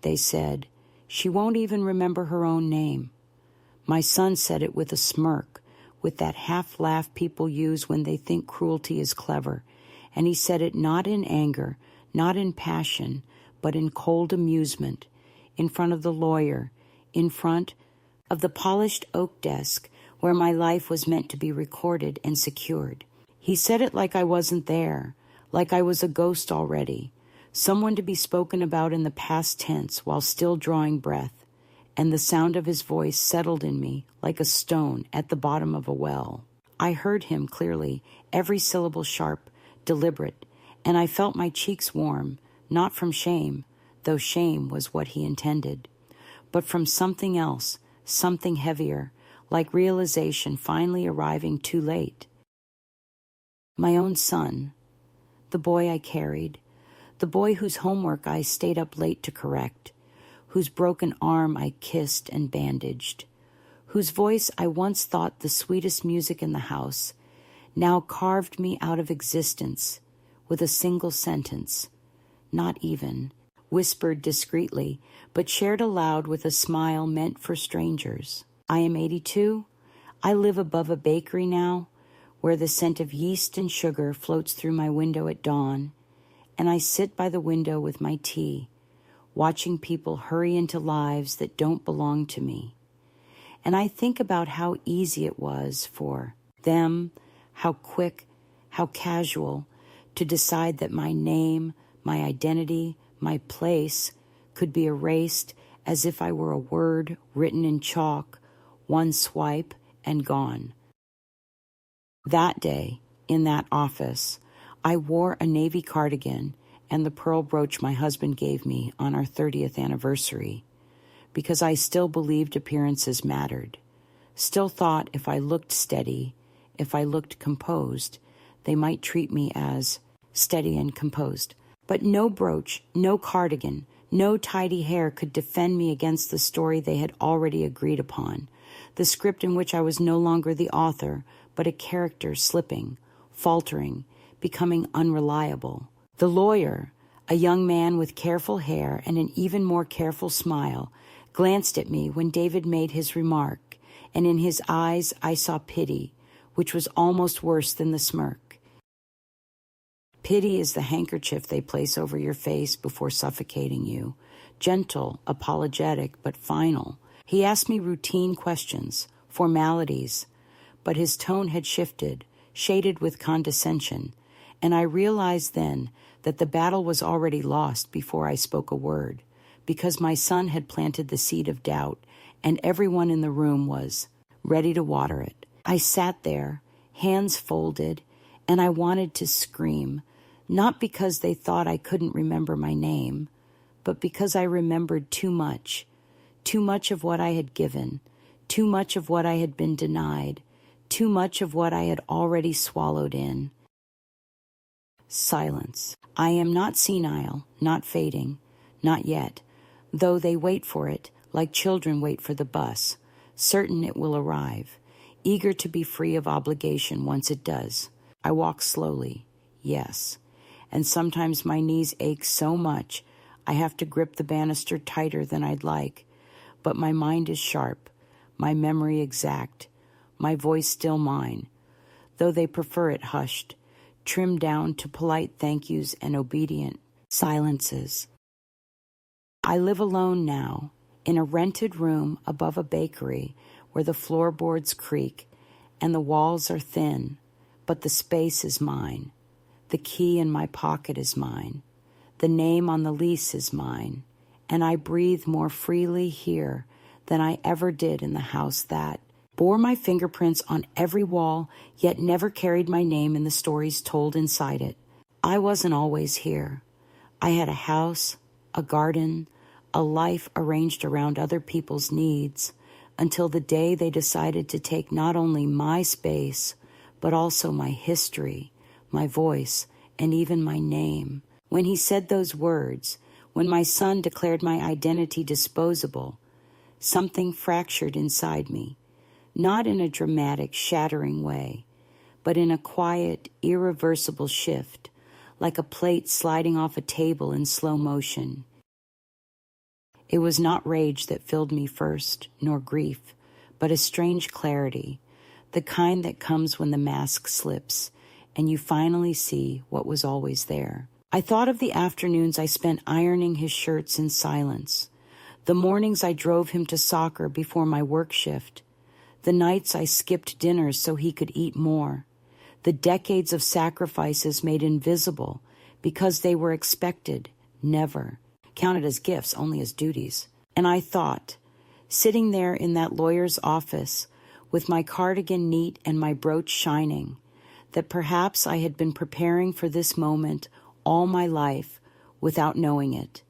they said. She won't even remember her own name. My son said it with a smirk, with that half-laugh people use when they think cruelty is clever, and he said it not in anger, not in passion, but in cold amusement, in front of the lawyer, in front of the polished oak desk where my life was meant to be recorded and secured. He said it like I wasn't there, like I was a ghost already, someone to be spoken about in the past tense while still drawing breath, and the sound of his voice settled in me like a stone at the bottom of a well. I heard him clearly, every syllable sharp, deliberate, and I felt my cheeks warm, not from shame, though shame was what he intended, but from something else, something heavier, like realization finally arriving too late. My own son, the boy I carried, the boy whose homework I stayed up late to correct, whose broken arm I kissed and bandaged, whose voice I once thought the sweetest music in the house, now carved me out of existence with a single sentence, not even, whispered discreetly, but shared aloud with a smile meant for strangers. I am 82. I live above a bakery now, where the scent of yeast and sugar floats through my window at dawn, and I sit by the window with my tea, watching people hurry into lives that don't belong to me. And I think about how easy it was for them, how quick, how casual, to decide that my name, my identity, my place could be erased as if I were a word written in chalk, one swipe and gone. That day, in that office, I wore a navy cardigan and the pearl brooch my husband gave me on our 30th anniversary, because I still believed appearances mattered, still thought if I looked steady, if I looked composed, they might treat me as steady and composed. But no brooch, no cardigan, no tidy hair could defend me against the story they had already agreed upon, the script in which I was no longer the author, but a character slipping, faltering, becoming unreliable. The lawyer, a young man with careful hair and an even more careful smile, glanced at me when David made his remark, and in his eyes I saw pity, which was almost worse than the smirk. Pity is the handkerchief they place over your face before suffocating you, gentle, apologetic, but final. He asked me routine questions, formalities, but his tone had shifted, shaded with condescension, and I realized then that the battle was already lost before I spoke a word, because my son had planted the seed of doubt, and everyone in the room was ready to water it. I sat there, hands folded, and I wanted to scream, not because they thought I couldn't remember my name, but because I remembered too much of what I had given, too much of what I had been denied, too much of what I had already swallowed in. Silence. I am not senile, not fading, not yet, though they wait for it, like children wait for the bus, certain it will arrive, eager to be free of obligation once it does. I walk slowly, yes, and sometimes my knees ache so much I have to grip the banister tighter than I'd like, but my mind is sharp, my memory exact, my voice still mine, though they prefer it hushed, trimmed down to polite thank yous and obedient silences. I live alone now, in a rented room above a bakery where the floorboards creak and the walls are thin, but the space is mine. The key in my pocket is mine. The name on the lease is mine, and I breathe more freely here than I ever did in the house that bore my fingerprints on every wall, yet never carried my name in the stories told inside it. I wasn't always here. I had a house, a garden, a life arranged around other people's needs, until the day they decided to take not only my space, but also my history, my voice, and even my name. When he said those words, when my son declared my identity disposable, something fractured inside me. Not in a dramatic, shattering way, but in a quiet, irreversible shift, like a plate sliding off a table in slow motion. It was not rage that filled me first, nor grief, but a strange clarity, the kind that comes when the mask slips, and you finally see what was always there. I thought of the afternoons I spent ironing his shirts in silence, the mornings I drove him to soccer before my work shift, the nights I skipped dinners so he could eat more, the decades of sacrifices made invisible because they were expected, never counted as gifts, only as duties. And I thought, sitting there in that lawyer's office with my cardigan neat and my brooch shining, that perhaps I had been preparing for this moment all my life without knowing it,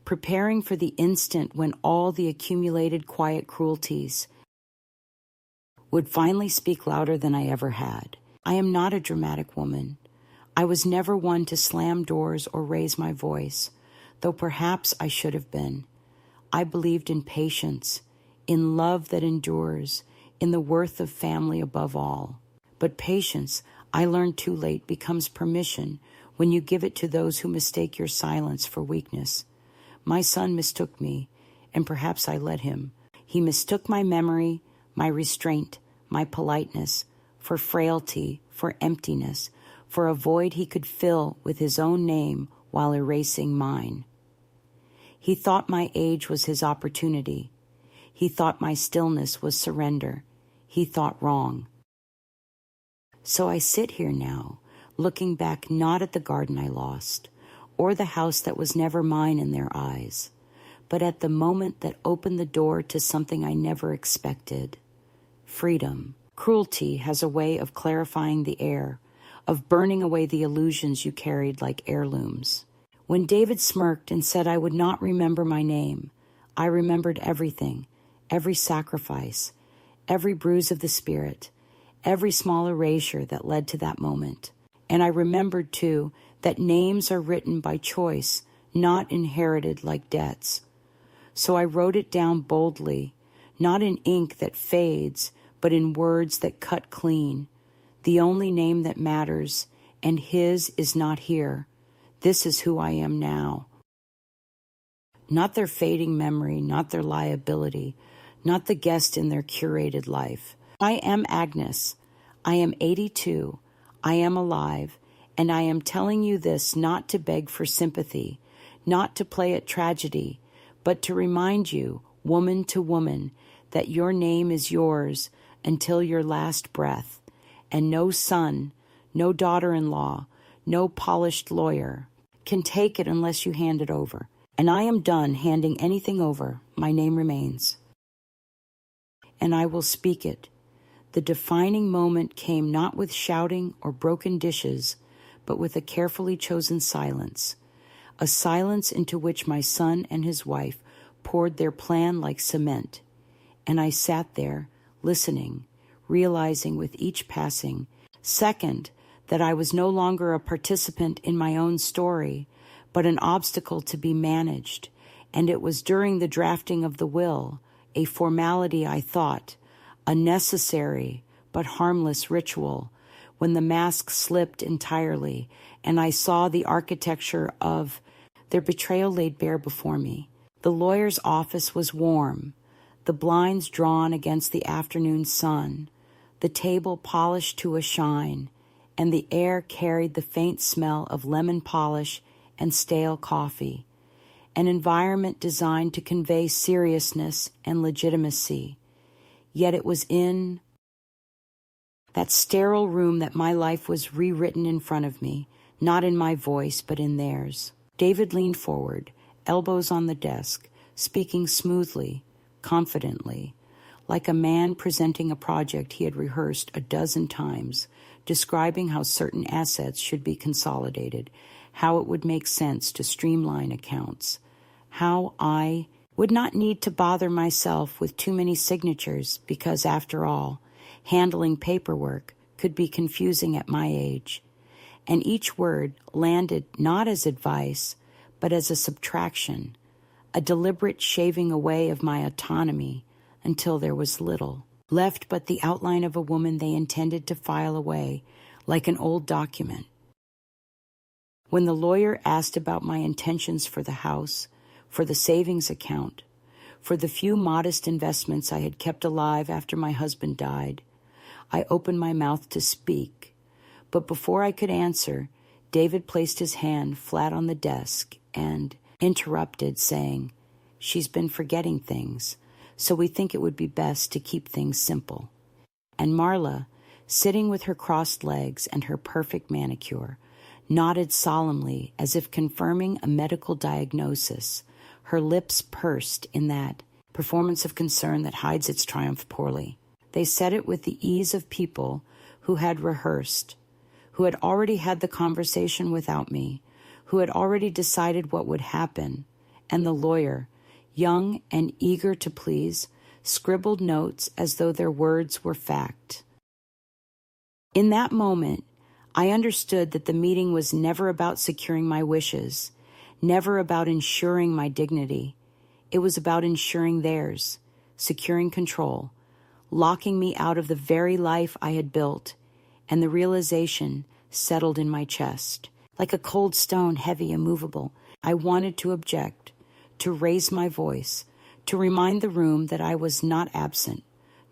preparing for the instant when all the accumulated quiet cruelties would finally speak louder than I ever had. I am not a dramatic woman. I was never one to slam doors or raise my voice, though perhaps I should have been. I believed in patience, in love that endures, in the worth of family above all. But patience, I learned too late, becomes permission when you give it to those who mistake your silence for weakness. My son mistook me, and perhaps I let him. He mistook my memory, my restraint, my politeness, for frailty, for emptiness, for a void he could fill with his own name while erasing mine. He thought my age was his opportunity. He thought my stillness was surrender. He thought wrong. So I sit here now, looking back not at the garden I lost, or the house that was never mine in their eyes, but at the moment that opened the door to something I never expected. Freedom. Cruelty has a way of clarifying the air, of burning away the illusions you carried like heirlooms. When David smirked and said I would not remember my name, I remembered everything, every sacrifice, every bruise of the spirit, every small erasure that led to that moment. And I remembered, too, that names are written by choice, not inherited like debts. So I wrote it down boldly, not in ink that fades, but in words that cut clean. The only name that matters, and his is not here. This is who I am now. Not their fading memory, not their liability, not the guest in their curated life. I am Agnes. I am 82. I am alive, and I am telling you this not to beg for sympathy, not to play at tragedy, but to remind you, woman to woman, that your name is yours until your last breath, and no son, no daughter-in-law, no polished lawyer can take it unless you hand it over. And I am done handing anything over. My name remains. And I will speak it. The defining moment came not with shouting or broken dishes, but with a carefully chosen silence, a silence into which my son and his wife poured their plan like cement. And I sat there, listening, realizing with each passing second that I was no longer a participant in my own story, but an obstacle to be managed. And it was during the drafting of the will, a formality I thought, a necessary but harmless ritual, when the mask slipped entirely, and I saw the architecture of their betrayal laid bare before me. The lawyer's office was warm, the blinds drawn against the afternoon sun, the table polished to a shine, and the air carried the faint smell of lemon polish and stale coffee, an environment designed to convey seriousness and legitimacy. Yet it was in that sterile room that my life was rewritten in front of me, not in my voice, but in theirs. David leaned forward, elbows on the desk, speaking smoothly, confidently, like a man presenting a project he had rehearsed a dozen times, describing how certain assets should be consolidated, how it would make sense to streamline accounts, how I would not need to bother myself with too many signatures because, after all, handling paperwork could be confusing at my age. And each word landed not as advice, but as a subtraction, a deliberate shaving away of my autonomy until there was little left but the outline of a woman they intended to file away like an old document. When the lawyer asked about my intentions for the house, for the savings account, for the few modest investments I had kept alive after my husband died. I opened my mouth to speak, but before I could answer, David placed his hand flat on the desk and interrupted, saying, "She's been forgetting things, so we think it would be best to keep things simple." And Marla, sitting with her crossed legs and her perfect manicure, nodded solemnly as if confirming a medical diagnosis, her lips pursed in that performance of concern that hides its triumph poorly. They said it with the ease of people who had rehearsed, who had already had the conversation without me, who had already decided what would happen, and the lawyer, young and eager to please, scribbled notes as though their words were fact. In that moment, I understood that the meeting was never about securing my wishes, never about ensuring my dignity. It was about ensuring theirs, securing control, locking me out of the very life I had built, and the realization settled in my chest. Like a cold stone, heavy, immovable, I wanted to object, to raise my voice, to remind the room that I was not absent,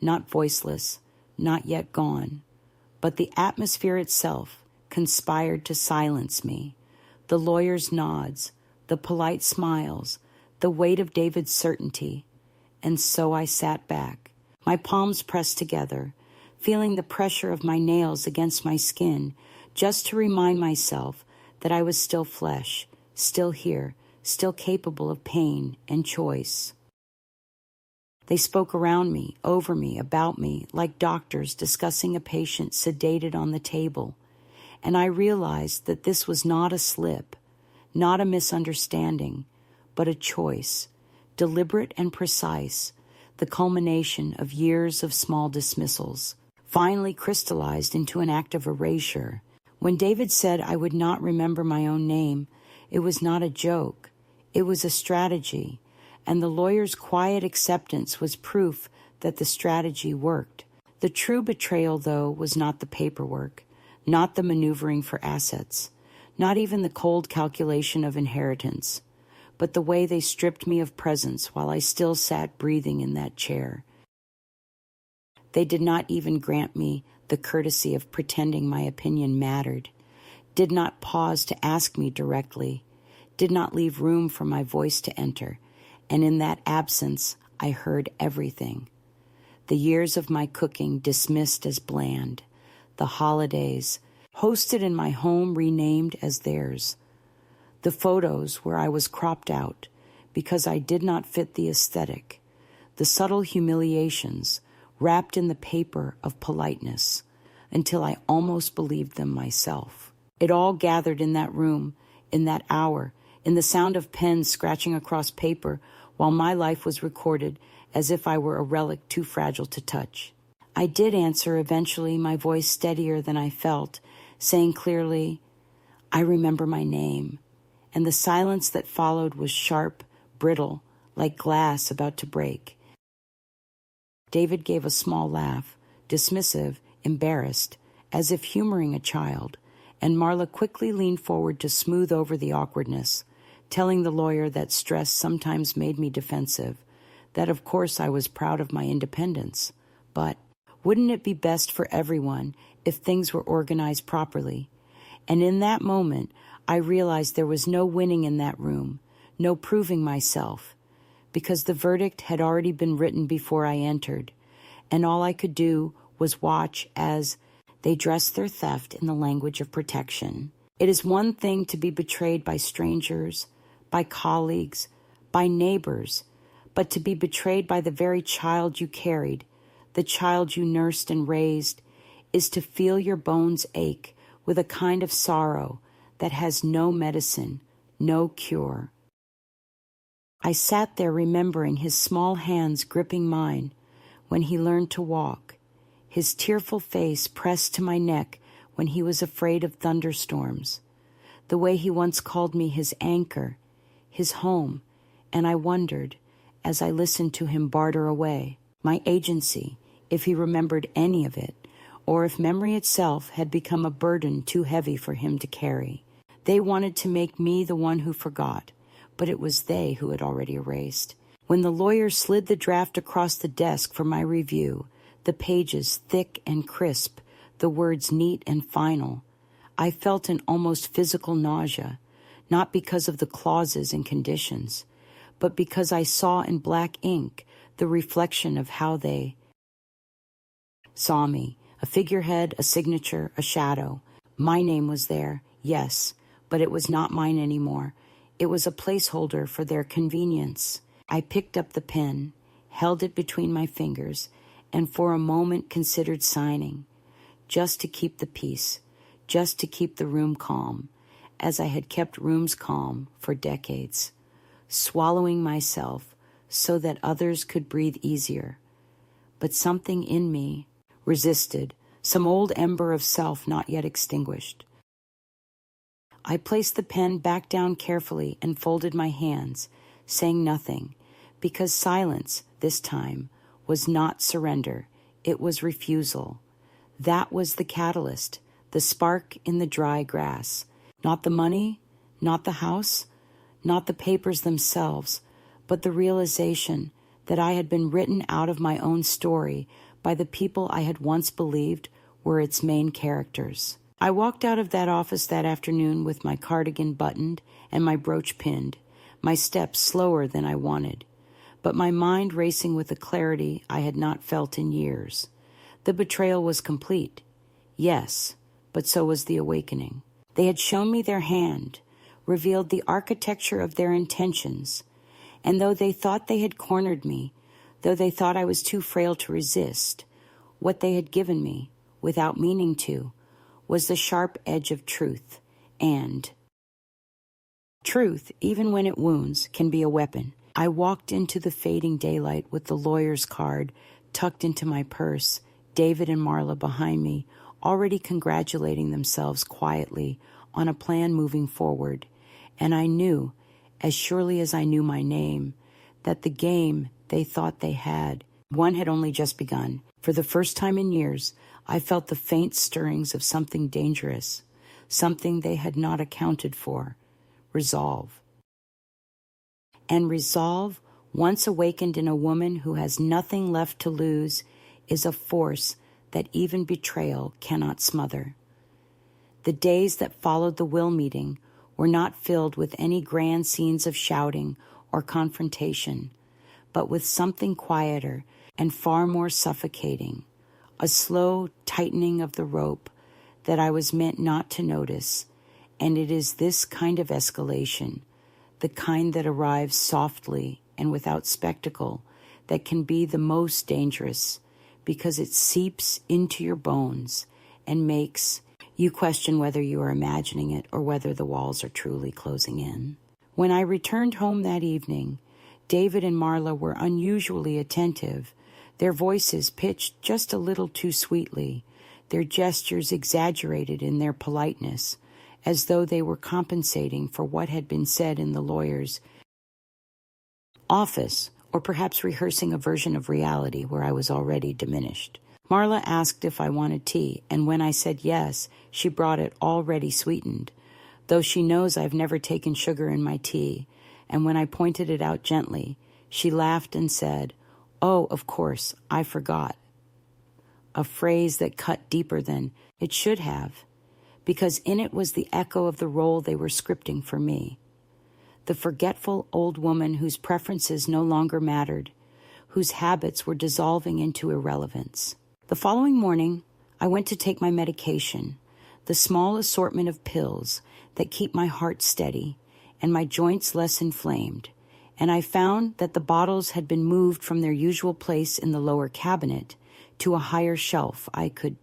not voiceless, not yet gone. But the atmosphere itself conspired to silence me. The lawyer's nods, the polite smiles, the weight of David's certainty. And so I sat back, my palms pressed together, feeling the pressure of my nails against my skin, just to remind myself that I was still flesh, still here, still capable of pain and choice. They spoke around me, over me, about me, like doctors discussing a patient sedated on the table, and I realized that this was not a slip, not a misunderstanding, but a choice, deliberate and precise, the culmination of years of small dismissals, finally crystallized into an act of erasure. When David said I would not remember my own name, it was not a joke, it was a strategy, and the lawyer's quiet acceptance was proof that the strategy worked. The true betrayal, though, was not the paperwork, not the maneuvering for assets, not even the cold calculation of inheritance, but the way they stripped me of presence while I still sat breathing in that chair. They did not even grant me the courtesy of pretending my opinion mattered, did not pause to ask me directly, did not leave room for my voice to enter, and in that absence I heard everything. The years of my cooking dismissed as bland, the holidays hosted in my home renamed as theirs, the photos where I was cropped out because I did not fit the aesthetic, the subtle humiliations wrapped in the paper of politeness, until I almost believed them myself. It all gathered in that room, in that hour, in the sound of pens scratching across paper while my life was recorded as if I were a relic too fragile to touch. I did answer eventually, my voice steadier than I felt, saying clearly, "I remember my name," and the silence that followed was sharp, brittle, like glass about to break. David gave a small laugh, dismissive, embarrassed, as if humoring a child, and Marla quickly leaned forward to smooth over the awkwardness, telling the lawyer that stress sometimes made me defensive, that of course I was proud of my independence, but wouldn't it be best for everyone if things were organized properly? And in that moment, I realized there was no winning in that room, no proving myself, because the verdict had already been written before I entered, and all I could do was watch as they dressed their theft in the language of protection. It is one thing to be betrayed by strangers, by colleagues, by neighbors, but to be betrayed by the very child you carried, the child you nursed and raised, is to feel your bones ache with a kind of sorrow that has no medicine, no cure. I sat there remembering his small hands gripping mine when he learned to walk, his tearful face pressed to my neck when he was afraid of thunderstorms, the way he once called me his anchor, his home, and I wondered, as I listened to him barter away, my agency, if he remembered any of it, or if memory itself had become a burden too heavy for him to carry. They wanted to make me the one who forgot, but it was they who had already erased. When the lawyer slid the draft across the desk for my review, the pages thick and crisp, the words neat and final, I felt an almost physical nausea, not because of the clauses and conditions, but because I saw in black ink the reflection of how they saw me, a figurehead, a signature, a shadow. My name was there, yes, but it was not mine anymore. It was a placeholder for their convenience. I picked up the pen, held it between my fingers, and for a moment considered signing, just to keep the peace, just to keep the room calm, as I had kept rooms calm for decades, swallowing myself so that others could breathe easier. But something in me resisted, some old ember of self not yet extinguished. I placed the pen back down carefully and folded my hands, saying nothing, because silence, this time, was not surrender. It was refusal. That was the catalyst, the spark in the dry grass. Not the money, not the house, not the papers themselves, but the realization that I had been written out of my own story by the people I had once believed were its main characters. I walked out of that office that afternoon with my cardigan buttoned and my brooch pinned, my steps slower than I wanted, but my mind racing with a clarity I had not felt in years. The betrayal was complete. Yes, but so was the awakening. They had shown me their hand, revealed the architecture of their intentions, and though they thought they had cornered me, though they thought I was too frail to resist, what they had given me, without meaning to, was the sharp edge of truth, and truth, even when it wounds, can be a weapon. I walked into the fading daylight with the lawyer's card tucked into my purse, David and Marla behind me, already congratulating themselves quietly on a plan moving forward, and I knew, as surely as I knew my name, that the game they thought they had, one had only just begun. For the first time in years, I felt the faint stirrings of something dangerous, something they had not accounted for. Resolve. And resolve, once awakened in a woman who has nothing left to lose, is a force that even betrayal cannot smother. The days that followed the will meeting were not filled with any grand scenes of shouting or confrontation, but with something quieter and far more suffocating, a slow tightening of the rope that I was meant not to notice, and it is this kind of escalation, the kind that arrives softly and without spectacle, that can be the most dangerous, because it seeps into your bones and makes you question whether you are imagining it or whether the walls are truly closing in. When I returned home that evening, David and Marla were unusually attentive, their voices pitched just a little too sweetly, their gestures exaggerated in their politeness, as though they were compensating for what had been said in the lawyer's office, or perhaps rehearsing a version of reality where I was already diminished. Marla asked if I wanted tea, and when I said yes, she brought it already sweetened, though she knows I've never taken sugar in my tea, and when I pointed it out gently, she laughed and said, "Oh, of course, I forgot." A phrase that cut deeper than it should have, because in it was the echo of the role they were scripting for me. The forgetful old woman whose preferences no longer mattered, whose habits were dissolving into irrelevance. The following morning, I went to take my medication, the small assortment of pills that keep my heart steady and my joints less inflamed, and I found that the bottles had been moved from their usual place in the lower cabinet to a higher shelf I could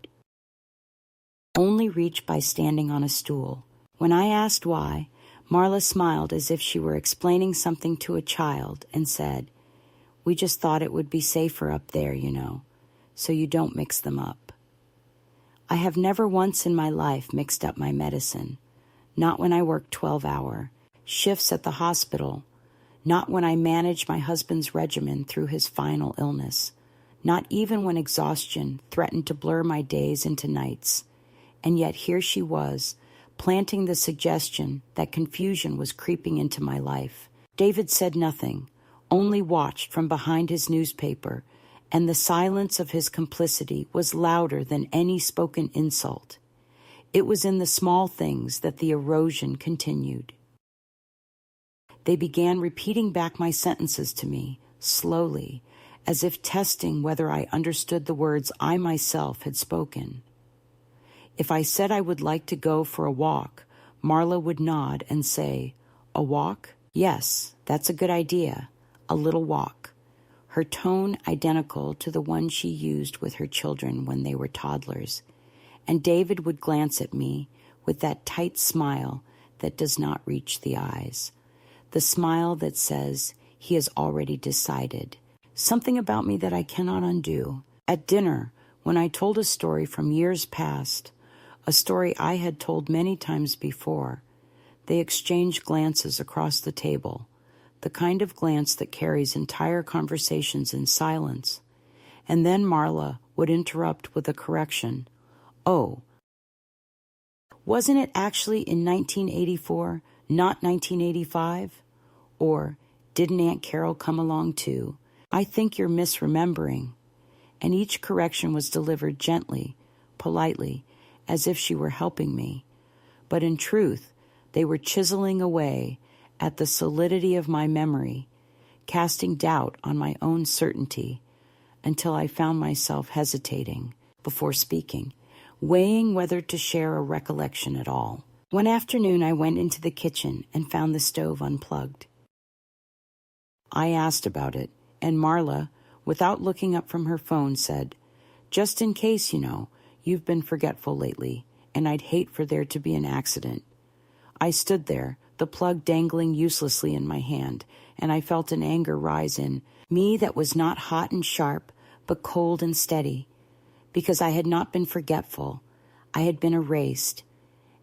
only reach by standing on a stool. When I asked why, Marla smiled as if she were explaining something to a child and said, "We just thought it would be safer up there, so you don't mix them up." I have never once in my life mixed up my medicine, not when I worked 12-hour shifts at the hospital, not when I managed my husband's regimen through his final illness, not even when exhaustion threatened to blur my days into nights. And yet here she was, planting the suggestion that confusion was creeping into my life. David said nothing, only watched from behind his newspaper, and the silence of his complicity was louder than any spoken insult. It was in the small things that the erosion continued. They began repeating back my sentences to me, slowly, as if testing whether I understood the words I myself had spoken. If I said I would like to go for a walk, Marla would nod and say, "A walk? Yes, that's a good idea. A little walk." Her tone identical to the one she used with her children when they were toddlers. And David would glance at me with that tight smile that does not reach the eyes. The smile that says he has already decided. Something about me that I cannot undo. At dinner, when I told a story from years past, a story I had told many times before, they exchanged glances across the table, the kind of glance that carries entire conversations in silence. And then Marla would interrupt with a correction. "Oh, wasn't it actually in 1984, not 1985? Or, didn't Aunt Carol come along too? I think you're misremembering." And each correction was delivered gently, politely, as if she were helping me. But in truth, they were chiseling away at the solidity of my memory, casting doubt on my own certainty, until I found myself hesitating before speaking, weighing whether to share a recollection at all. One afternoon I went into the kitchen and found the stove unplugged. I asked about it, and Marla, without looking up from her phone, said, "Just in case, you've been forgetful lately, and I'd hate for there to be an accident." I stood there, the plug dangling uselessly in my hand, and I felt an anger rise in me that was not hot and sharp, but cold and steady, because I had not been forgetful. I had been erased,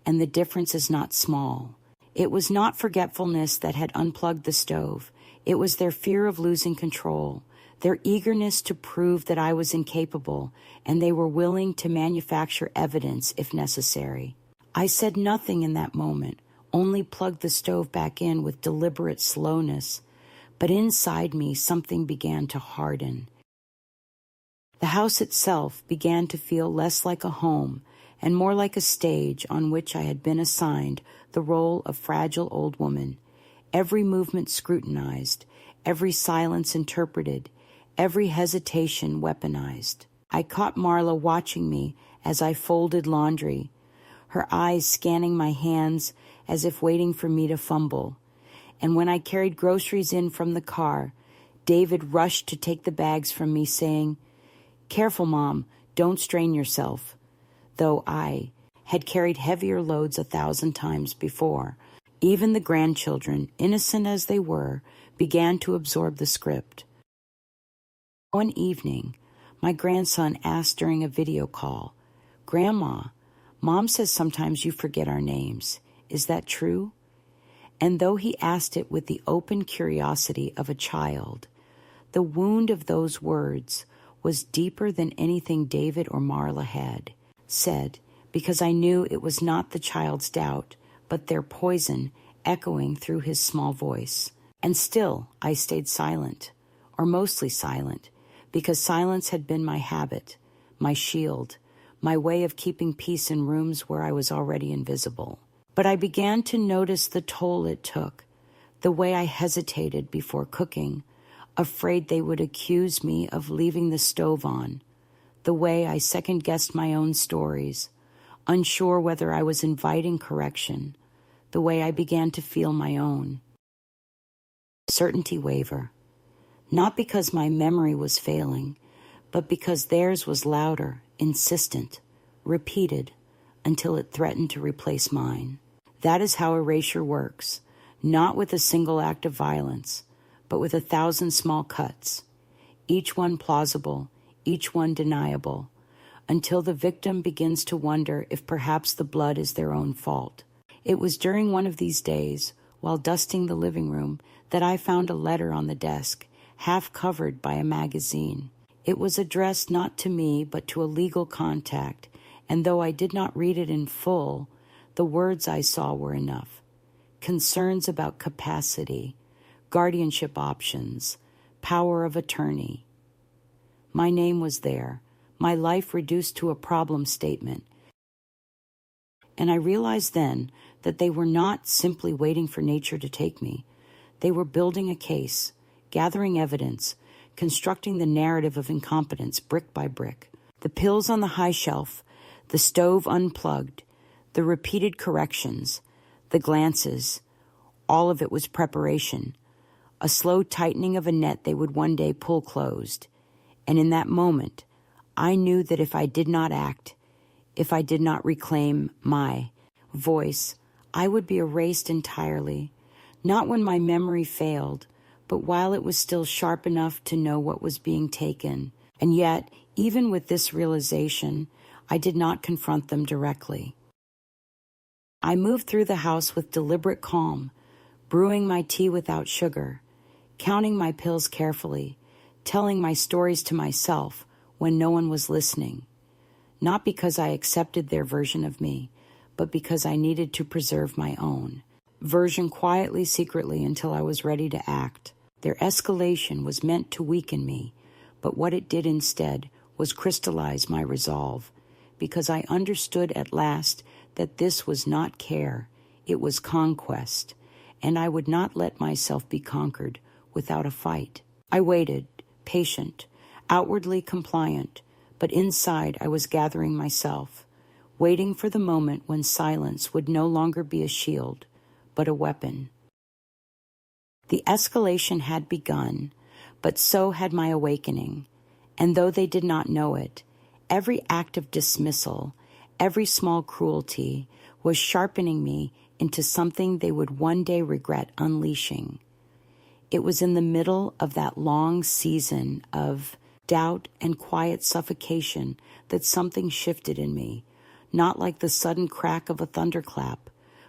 and the difference is not small. It was not forgetfulness that had unplugged the stove. It was their fear of losing control, their eagerness to prove that I was incapable, and they were willing to manufacture evidence if necessary. I said nothing in that moment, only plugged the stove back in with deliberate slowness, but inside me something began to harden. The house itself began to feel less like a home and more like a stage on which I had been assigned the role of fragile old woman, every movement scrutinized, every silence interpreted, every hesitation weaponized. I caught Marla watching me as I folded laundry, her eyes scanning my hands as if waiting for me to fumble. And when I carried groceries in from the car, David rushed to take the bags from me, saying, "Careful, Mom, don't strain yourself," though I had carried heavier loads 1,000 times before. Even the grandchildren, innocent as they were, began to absorb the script. One evening, my grandson asked during a video call, "Grandma, Mom says sometimes you forget our names. Is that true?" And though he asked it with the open curiosity of a child, the wound of those words was deeper than anything David or Marla had said, because I knew it was not the child's doubt, but their poison echoing through his small voice. And still I stayed silent, or mostly silent, because silence had been my habit, my shield, my way of keeping peace in rooms where I was already invisible. But I began to notice the toll it took, the way I hesitated before cooking, afraid they would accuse me of leaving the stove on, the way I second-guessed my own stories, unsure whether I was inviting correction, the way I began to feel my own certainty waver, not because my memory was failing, but because theirs was louder, insistent, repeated, until it threatened to replace mine. That is how erasure works, not with a single act of violence, but with 1,000 small cuts, each one plausible, each one deniable, until the victim begins to wonder if perhaps the blood is their own fault. It was during one of these days, while dusting the living room, that I found a letter on the desk, half covered by a magazine. It was addressed not to me, but to a legal contact, and though I did not read it in full, the words I saw were enough. Concerns about capacity, guardianship options, power of attorney. My name was there, my life reduced to a problem statement. And I realized then that they were not simply waiting for nature to take me. They were building a case, gathering evidence, constructing the narrative of incompetence brick by brick. The pills on the high shelf, the stove unplugged, the repeated corrections, the glances, all of it was preparation, a slow tightening of a net they would one day pull closed. And in that moment, I knew that if I did not act, if I did not reclaim my voice, I would be erased entirely, not when my memory failed, but while it was still sharp enough to know what was being taken. And yet, even with this realization, I did not confront them directly. I moved through the house with deliberate calm, brewing my tea without sugar, counting my pills carefully, telling my stories to myself when no one was listening, not because I accepted their version of me, but because I needed to preserve my own version quietly, secretly, until I was ready to act. Their escalation was meant to weaken me, but what it did instead was crystallize my resolve, because I understood at last that this was not care, it was conquest, and I would not let myself be conquered without a fight. I waited, patient, outwardly compliant, but inside I was gathering myself, waiting for the moment when silence would no longer be a shield, but a weapon. The escalation had begun, but so had my awakening, and though they did not know it, every act of dismissal, every small cruelty was sharpening me into something they would one day regret unleashing. It was in the middle of that long season of doubt and quiet suffocation that something shifted in me, not like the sudden crack of a thunderclap,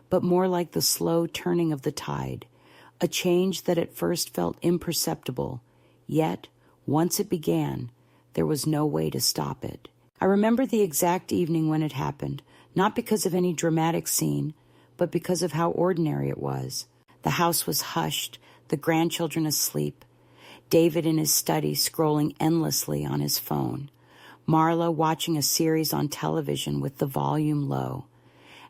but more like the slow turning of the tide, a change that at first felt imperceptible, yet, once it began, there was no way to stop it. I remember the exact evening when it happened, not because of any dramatic scene, but because of how ordinary it was. The house was hushed, the grandchildren asleep, David in his study scrolling endlessly on his phone, Marla watching a series on television with the volume low,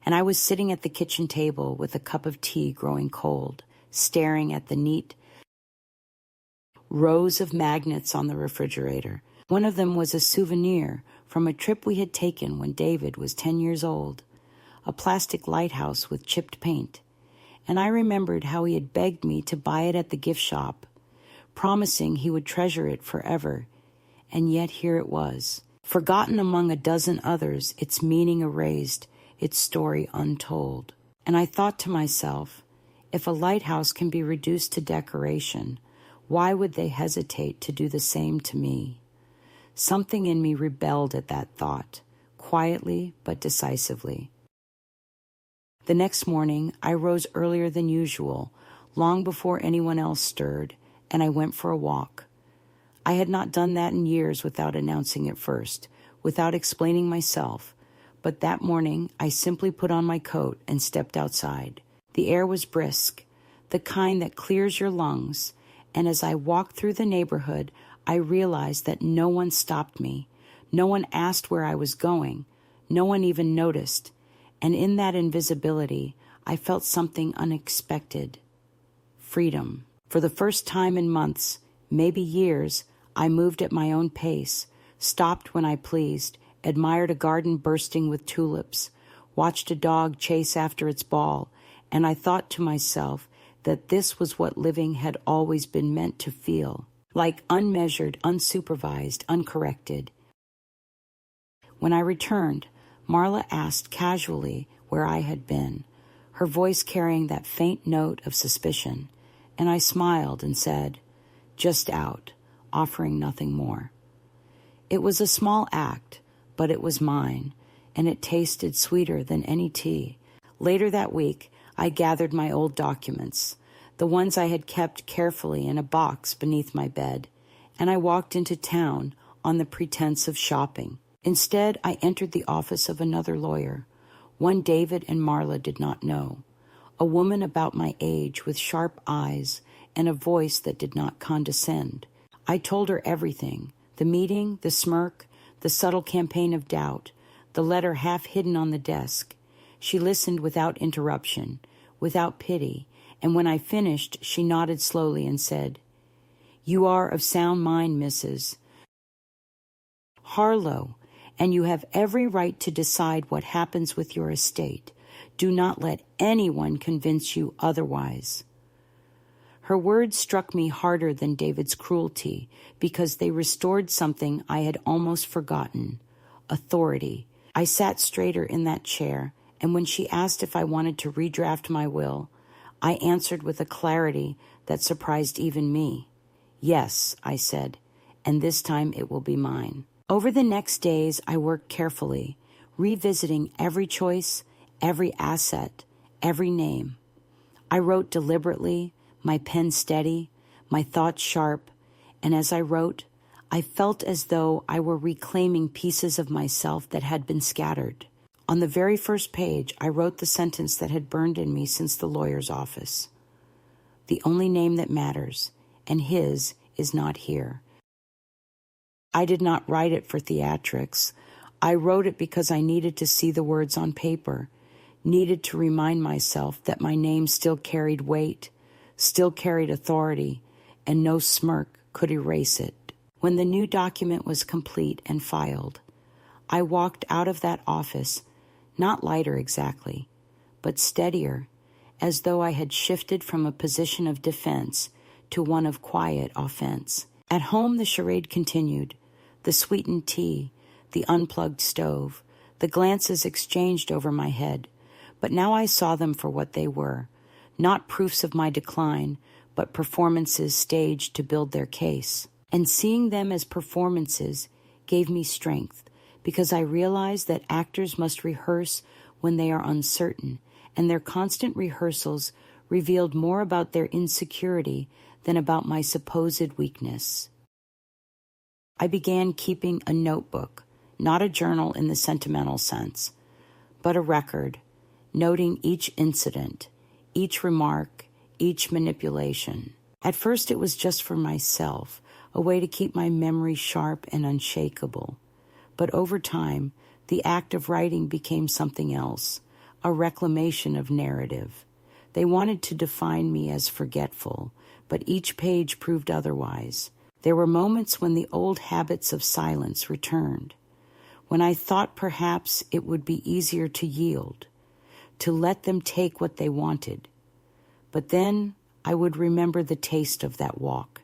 and I was sitting at the kitchen table with a cup of tea growing cold, staring at the neat rows of magnets on the refrigerator. One of them was a souvenir from a trip we had taken when David was 10 years old, a plastic lighthouse with chipped paint, and I remembered how he had begged me to buy it at the gift shop, promising he would treasure it forever, and yet here it was, forgotten among a dozen others, its meaning erased, its story untold. And I thought to myself, if a lighthouse can be reduced to decoration, why would they hesitate to do the same to me? Something in me rebelled at that thought, quietly but decisively. The next morning, I rose earlier than usual, long before anyone else stirred, and I went for a walk. I had not done that in years without announcing it first, without explaining myself, but that morning I simply put on my coat and stepped outside. The air was brisk, the kind that clears your lungs, and as I walked through the neighborhood, I realized that no one stopped me, no one asked where I was going, no one even noticed, and in that invisibility, I felt something unexpected. Freedom. For the first time in months, maybe years, I moved at my own pace, stopped when I pleased, admired a garden bursting with tulips, watched a dog chase after its ball, and I thought to myself that this was what living had always been meant to feel, like unmeasured, unsupervised, uncorrected. When I returned, Marla asked casually where I had been, her voice carrying that faint note of suspicion, and I smiled and said, "Just out," offering nothing more. It was a small act, but it was mine, and it tasted sweeter than any tea. Later that week, I gathered my old documents, the ones I had kept carefully in a box beneath my bed, and I walked into town on the pretense of shopping. Instead, I entered the office of another lawyer, one David and Marla did not know, a woman about my age with sharp eyes and a voice that did not condescend. I told her everything: the meeting, the smirk, the subtle campaign of doubt, the letter half hidden on the desk. She listened without interruption, without pity, and when I finished, she nodded slowly and said, "You are of sound mind, Mrs. Harlow, and you have every right to decide what happens with your estate. Do not let anyone convince you otherwise." Her words struck me harder than David's cruelty because they restored something I had almost forgotten: authority. I sat straighter in that chair, and when she asked if I wanted to redraft my will, I answered with a clarity that surprised even me. "Yes," I said, "and this time it will be mine." Over the next days, I worked carefully, revisiting every choice, every asset, every name. I wrote deliberately, my pen steady, my thoughts sharp, and as I wrote, I felt as though I were reclaiming pieces of myself that had been scattered. On the very first page, I wrote the sentence that had burned in me since the lawyer's office: "The only name that matters, and his, is not here." I did not write it for theatrics. I wrote it because I needed to see the words on paper, needed to remind myself that my name still carried weight, still carried authority, and no smirk could erase it. When the new document was complete and filed, I walked out of that office, not lighter exactly, but steadier, as though I had shifted from a position of defense to one of quiet offense. At home, the charade continued: the sweetened tea, the unplugged stove, the glances exchanged over my head. But now I saw them for what they were: not proofs of my decline, but performances staged to build their case. And seeing them as performances gave me strength, because I realized that actors must rehearse when they are uncertain, and their constant rehearsals revealed more about their insecurity than about my supposed weakness. I began keeping a notebook, not a journal in the sentimental sense, but a record, noting each incident, each remark, each manipulation. At first it was just for myself, a way to keep my memory sharp and unshakable. But over time, the act of writing became something else, a reclamation of narrative. They wanted to define me as forgetful, but each page proved otherwise. There were moments when the old habits of silence returned, when I thought perhaps it would be easier to yield, to let them take what they wanted. But then I would remember the taste of that walk,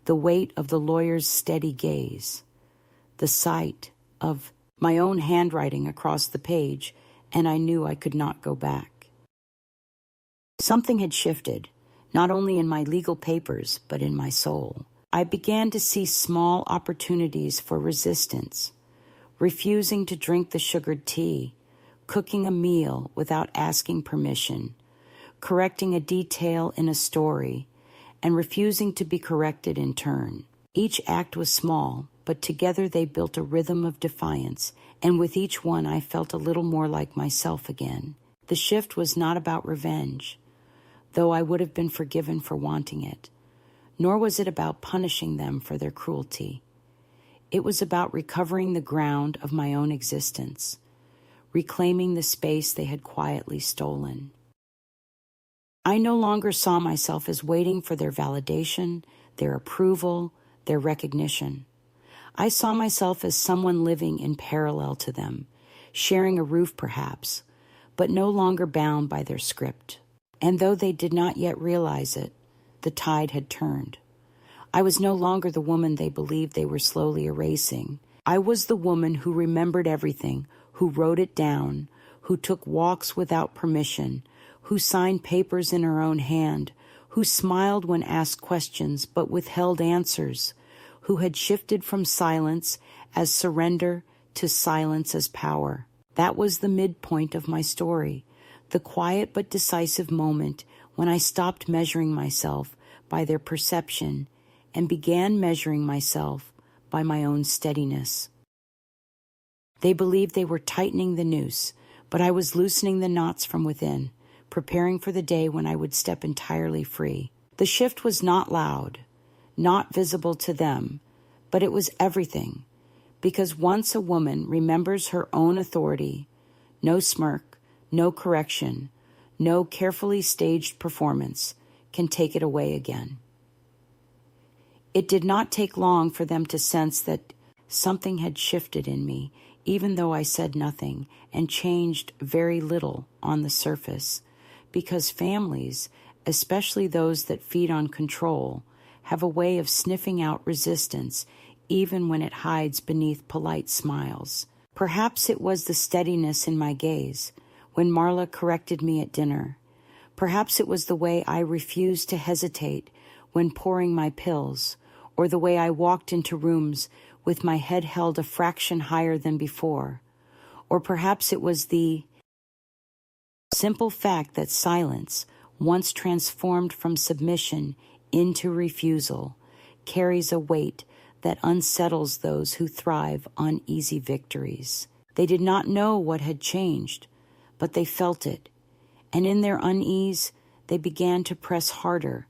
the weight of the lawyer's steady gaze, the sight of my own handwriting across the page, and I knew I could not go back. Something had shifted, not only in my legal papers, but in my soul. I began to see small opportunities for resistance, refusing to drink the sugared tea, cooking a meal without asking permission, correcting a detail in a story, and refusing to be corrected in turn. Each act was small, but together they built a rhythm of defiance, and with each one I felt a little more like myself again. The shift was not about revenge, though I would have been forgiven for wanting it. Nor was it about punishing them for their cruelty. It was about recovering the ground of my own existence, reclaiming the space they had quietly stolen. I no longer saw myself as waiting for their validation, their approval, their recognition. I saw myself as someone living in parallel to them, sharing a roof perhaps, but no longer bound by their script. And though they did not yet realize it, the tide had turned. I was no longer the woman they believed they were slowly erasing. I was the woman who remembered everything, who wrote it down, who took walks without permission, who signed papers in her own hand, who smiled when asked questions but withheld answers, who had shifted from silence as surrender to silence as power. That was the midpoint of my story, the quiet but decisive moment when I stopped measuring myself by their perception and began measuring myself by my own steadiness. They believed they were tightening the noose, but I was loosening the knots from within, preparing for the day when I would step entirely free. The shift was not loud, not visible to them, but it was everything, because once a woman remembers her own authority, no smirk, no correction, no carefully staged performance can take it away again. It did not take long for them to sense that something had shifted in me, even though I said nothing and changed very little on the surface, because families, especially those that feed on control, have a way of sniffing out resistance even when it hides beneath polite smiles. Perhaps it was the steadiness in my gaze when Marla corrected me at dinner. Perhaps it was the way I refused to hesitate when pouring my pills, or the way I walked into rooms with my head held a fraction higher than before. Or perhaps it was the simple fact that silence, once transformed from submission into refusal, carries a weight that unsettles those who thrive on easy victories. They did not know what had changed, but they felt it, and in their unease, they began to press harder,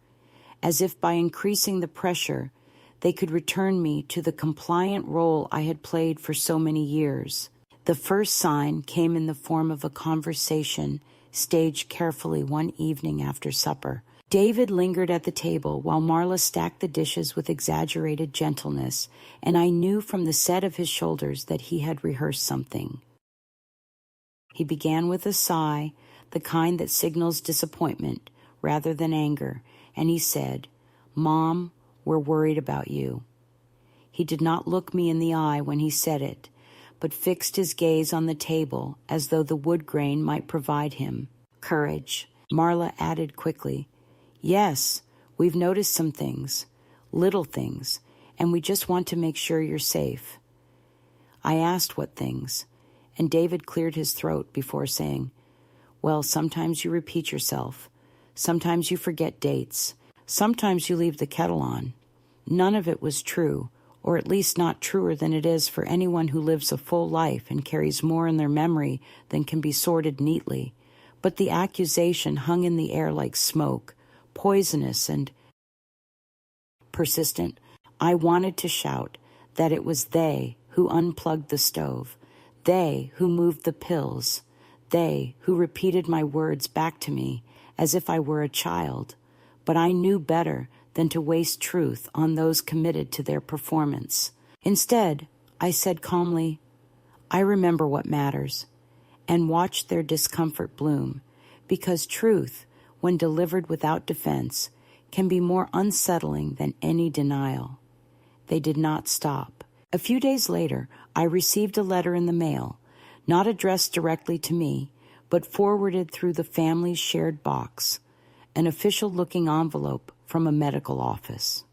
as if by increasing the pressure, they could return me to the compliant role I had played for so many years. The first sign came in the form of a conversation staged carefully one evening after supper. David lingered at the table while Marla stacked the dishes with exaggerated gentleness, and I knew from the set of his shoulders that he had rehearsed something. He began with a sigh, the kind that signals disappointment rather than anger, and he said, "Mom, we're worried about you." He did not look me in the eye when he said it, but fixed his gaze on the table as though the wood grain might provide him courage. Marla added quickly, "Yes, we've noticed some things, little things, and we just want to make sure you're safe." I asked what things, and David cleared his throat before saying, "Well, sometimes you repeat yourself. Sometimes you forget dates. Sometimes you leave the kettle on." None of it was true, or at least not truer than it is for anyone who lives a full life and carries more in their memory than can be sorted neatly. But the accusation hung in the air like smoke, poisonous and persistent. I wanted to shout that it was they who unplugged the stove, they who moved the pills, they who repeated my words back to me as if I were a child. But I knew better than to waste truth on those committed to their performance. Instead, I said calmly, "I remember what matters," and watched their discomfort bloom, because truth, when delivered without defense, can be more unsettling than any denial. They did not stop. A few days later, I received a letter in the mail, not addressed directly to me, but forwarded through the family's shared box, an official-looking envelope from a medical office.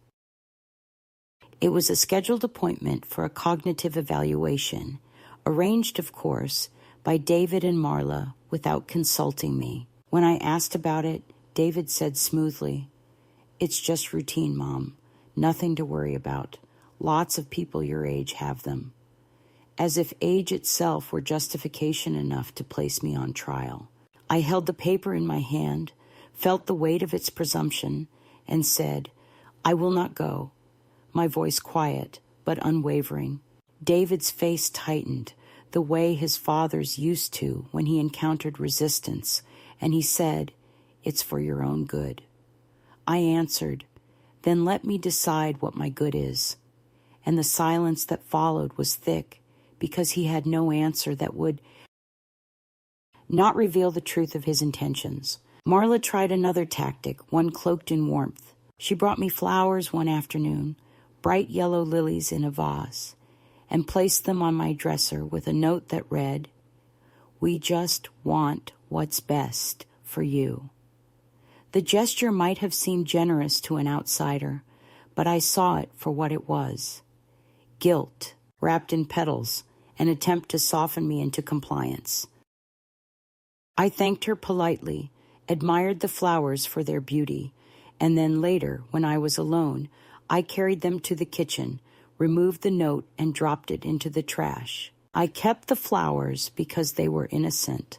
It was a scheduled appointment for a cognitive evaluation, arranged, of course, by David and Marla without consulting me. When I asked about it, David said smoothly, "It's just routine, Mom. Nothing to worry about. Lots of people your age have them." As if age itself were justification enough to place me on trial. I held the paper in my hand, felt the weight of its presumption, and said, "I will not go," my voice quiet but unwavering. David's face tightened, the way his father's used to when he encountered resistance, and he said, "It's for your own good." I answered, "Then let me decide what my good is." And the silence that followed was thick, because he had no answer that would not reveal the truth of his intentions. Marla tried another tactic, one cloaked in warmth. She brought me flowers one afternoon, bright yellow lilies in a vase, and placed them on my dresser with a note that read, "We just want what's best for you." The gesture might have seemed generous to an outsider, but I saw it for what it was. Guilt, wrapped in petals, an attempt to soften me into compliance. I thanked her politely, admired the flowers for their beauty, and then later, when I was alone, I carried them to the kitchen, removed the note, and dropped it into the trash. I kept the flowers because they were innocent,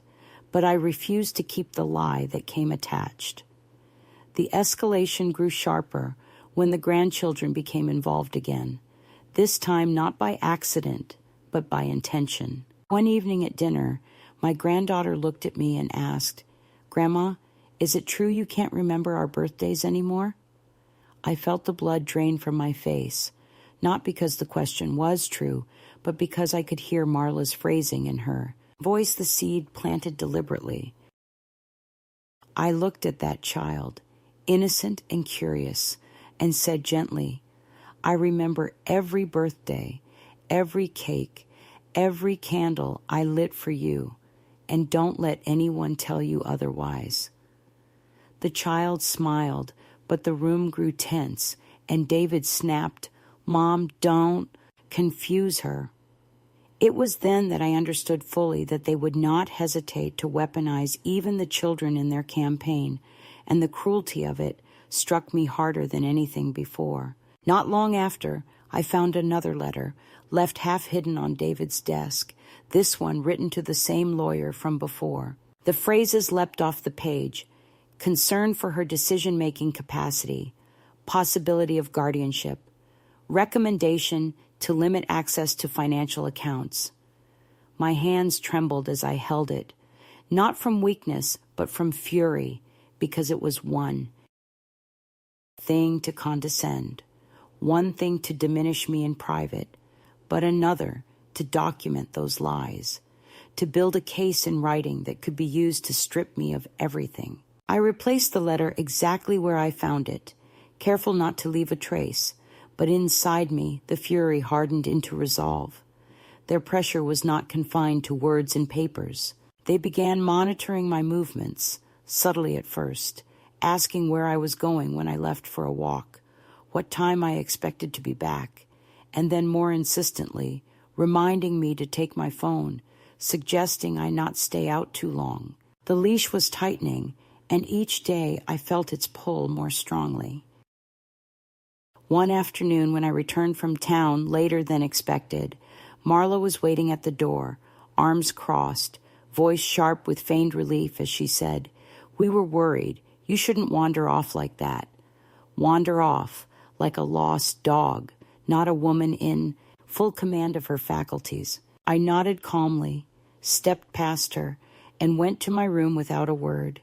but I refused to keep the lie that came attached. The escalation grew sharper when the grandchildren became involved again, this time not by accident, but by intention. One evening at dinner, my granddaughter looked at me and asked, "Grandma, is it true you can't remember our birthdays anymore?" I felt the blood drain from my face, not because the question was true, but because I could hear Marla's phrasing in her voice, the seed planted deliberately. I looked at that child, innocent and curious, and said gently, "I remember every birthday, every cake, every candle I lit for you, and don't let anyone tell you otherwise." The child smiled, but the room grew tense, and David snapped, "Mom, don't confuse her." It was then that I understood fully that they would not hesitate to weaponize even the children in their campaign, and the cruelty of it struck me harder than anything before. Not long after, I found another letter, left half hidden on David's desk, this one written to the same lawyer from before. The phrases leapt off the page: concern for her decision-making capacity, possibility of guardianship, recommendation to limit access to financial accounts. My hands trembled as I held it, not from weakness, but from fury, because it was one thing to condescend, one thing to diminish me in private, but another to document those lies, to build a case in writing that could be used to strip me of everything. I replaced the letter exactly where I found it, careful not to leave a trace, but inside me the fury hardened into resolve. Their pressure was not confined to words and papers. They began monitoring my movements, subtly at first, asking where I was going when I left for a walk, what time I expected to be back, and then more insistently, reminding me to take my phone, suggesting I not stay out too long. The leash was tightening, and each day I felt its pull more strongly. One afternoon when I returned from town later than expected, Marla was waiting at the door, arms crossed, voice sharp with feigned relief as she said, "We were worried. You shouldn't wander off like that." Wander off, like a lost dog, not a woman in full command of her faculties. I nodded calmly, stepped past her, and went to my room without a word.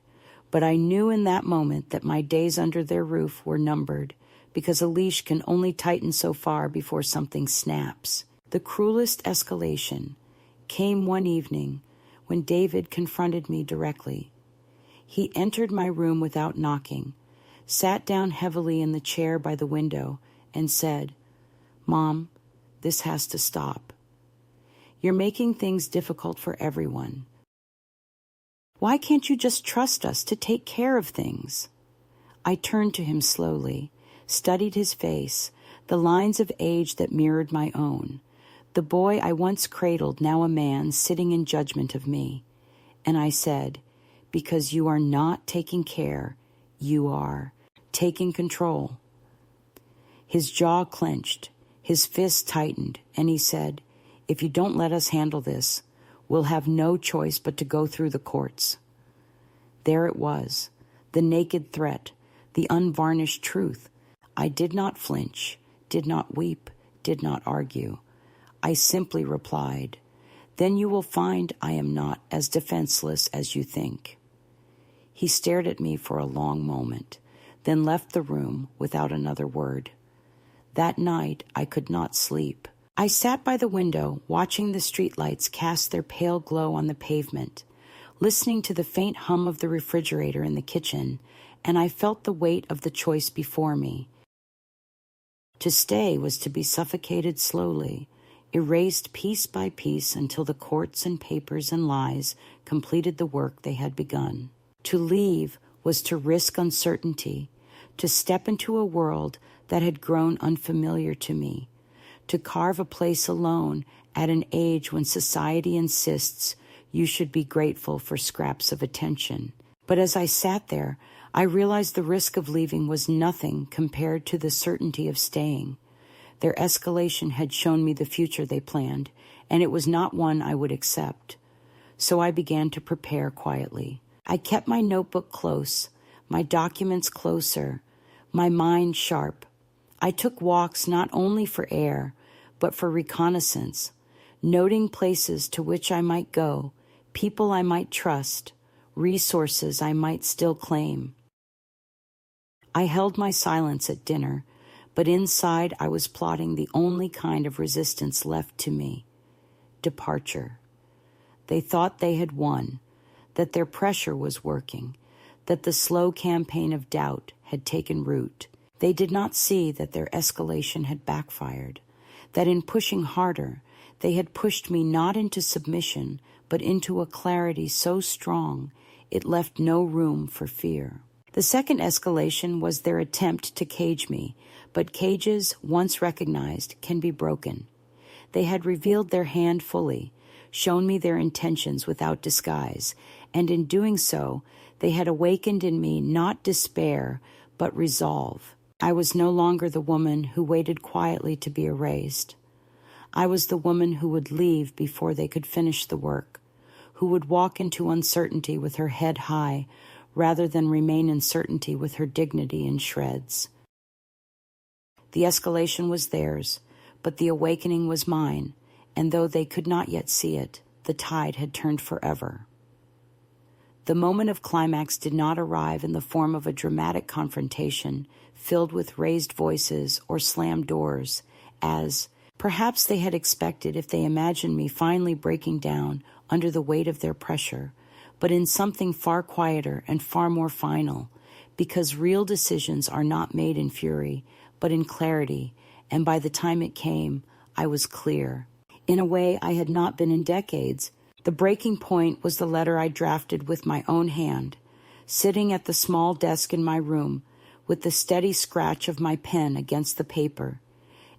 But I knew in that moment that my days under their roof were numbered, because a leash can only tighten so far before something snaps. The cruelest escalation came one evening when David confronted me directly. He entered my room without knocking, sat down heavily in the chair by the window, and said, "Mom, this has to stop. You're making things difficult for everyone. Why can't you just trust us to take care of things?" I turned to him slowly, studied his face, the lines of age that mirrored my own, the boy I once cradled, now a man, sitting in judgment of me. And I said, "Because you are not taking care, you are taking control." His jaw clenched, his fist tightened, and he said, "If you don't let us handle this, we'll have no choice but to go through the courts." There it was, the naked threat, the unvarnished truth. I did not flinch, did not weep, did not argue. I simply replied, "Then you will find I am not as defenseless as you think." He stared at me for a long moment, then left the room without another word. That night I could not sleep. I sat by the window, watching the streetlights cast their pale glow on the pavement, listening to the faint hum of the refrigerator in the kitchen, and I felt the weight of the choice before me. To stay was to be suffocated slowly, erased piece by piece until the courts and papers and lies completed the work they had begun. To leave was to risk uncertainty, to step into a world that had grown unfamiliar to me, to carve a place alone at an age when society insists you should be grateful for scraps of attention. But as I sat there, I realized the risk of leaving was nothing compared to the certainty of staying. Their escalation had shown me the future they planned, and it was not one I would accept. So I began to prepare quietly. I kept my notebook close, my documents closer, my mind sharp. I took walks not only for air, but for reconnaissance, noting places to which I might go, people I might trust, resources I might still claim. I held my silence at dinner, but inside I was plotting the only kind of resistance left to me: departure. They thought they had won, that their pressure was working, that the slow campaign of doubt had taken root. They did not see that their escalation had backfired, that in pushing harder, they had pushed me not into submission, but into a clarity so strong it left no room for fear. The second escalation was their attempt to cage me, but cages, once recognized, can be broken. They had revealed their hand fully, shown me their intentions without disguise, and in doing so, they had awakened in me not despair, but resolve. I was no longer the woman who waited quietly to be erased. I was the woman who would leave before they could finish the work, who would walk into uncertainty with her head high, rather than remain in certainty with her dignity in shreds. The escalation was theirs, but the awakening was mine, and though they could not yet see it, the tide had turned forever. The moment of climax did not arrive in the form of a dramatic confrontation filled with raised voices or slammed doors, as perhaps they had expected if they imagined me finally breaking down under the weight of their pressure, but in something far quieter and far more final, because real decisions are not made in fury, but in clarity, and by the time it came, I was clear. In a way I had not been in decades. The breaking point was the letter I drafted with my own hand, sitting at the small desk in my room, with the steady scratch of my pen against the paper,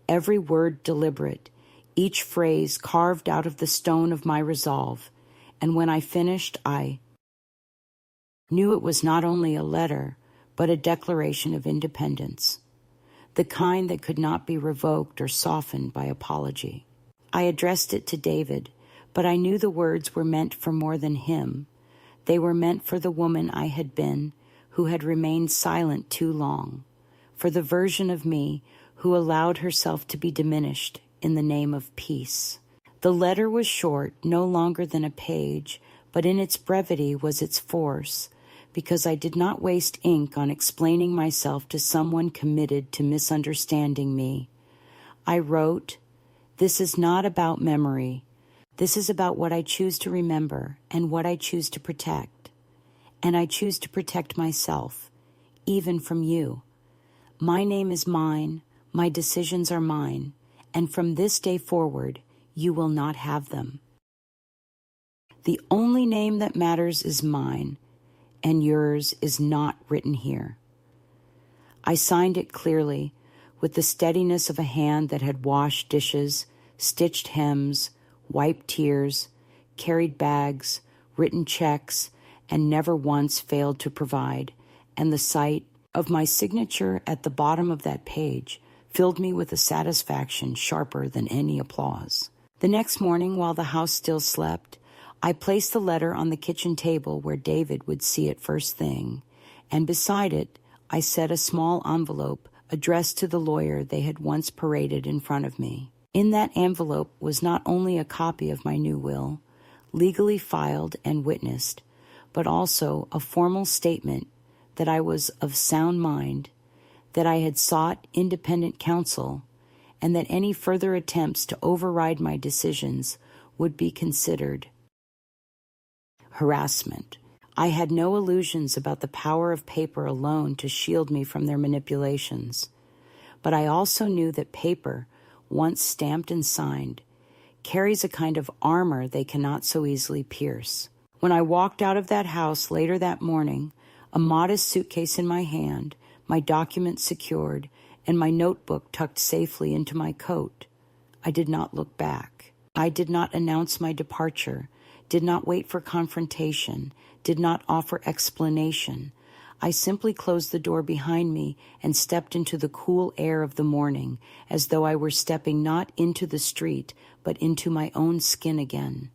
every word deliberate, each phrase carved out of the stone of my resolve. And when I finished, I knew it was not only a letter, but a declaration of independence, the kind that could not be revoked or softened by apology. I addressed it to David, but I knew the words were meant for more than him. They were meant for the woman I had been, who had remained silent too long, for the version of me who allowed herself to be diminished in the name of peace. The letter was short, no longer than a page, but in its brevity was its force, because I did not waste ink on explaining myself to someone committed to misunderstanding me. I wrote, "This is not about memory. This is about what I choose to remember and what I choose to protect. And I choose to protect myself, even from you. My name is mine, my decisions are mine, and from this day forward, you will not have them. The only name that matters is mine, and yours is not written here." I signed it clearly, with the steadiness of a hand that had washed dishes, stitched hems, wiped tears, carried bags, written checks, and never once failed to provide, and the sight of my signature at the bottom of that page filled me with a satisfaction sharper than any applause. The next morning, while the house still slept, I placed the letter on the kitchen table where David would see it first thing, and beside it I set a small envelope addressed to the lawyer they had once paraded in front of me. In that envelope was not only a copy of my new will, legally filed and witnessed, but also a formal statement that I was of sound mind, that I had sought independent counsel, and that any further attempts to override my decisions would be considered harassment. I had no illusions about the power of paper alone to shield me from their manipulations, but I also knew that paper, once stamped and signed, carries a kind of armor they cannot so easily pierce. When I walked out of that house later that morning, a modest suitcase in my hand, my documents secured, and my notebook tucked safely into my coat, I did not look back. I did not announce my departure, did not wait for confrontation, did not offer explanation. I simply closed the door behind me and stepped into the cool air of the morning, as though I were stepping not into the street, but into my own skin again.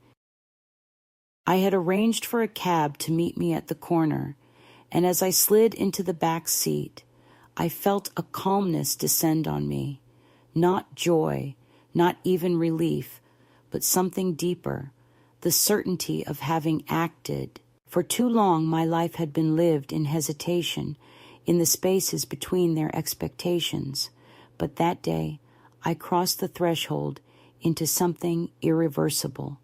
I had arranged for a cab to meet me at the corner, and as I slid into the back seat, I felt a calmness descend on me, not joy, not even relief, but something deeper, the certainty of having acted. For too long my life had been lived in hesitation, in the spaces between their expectations, but that day I crossed the threshold into something irreversible.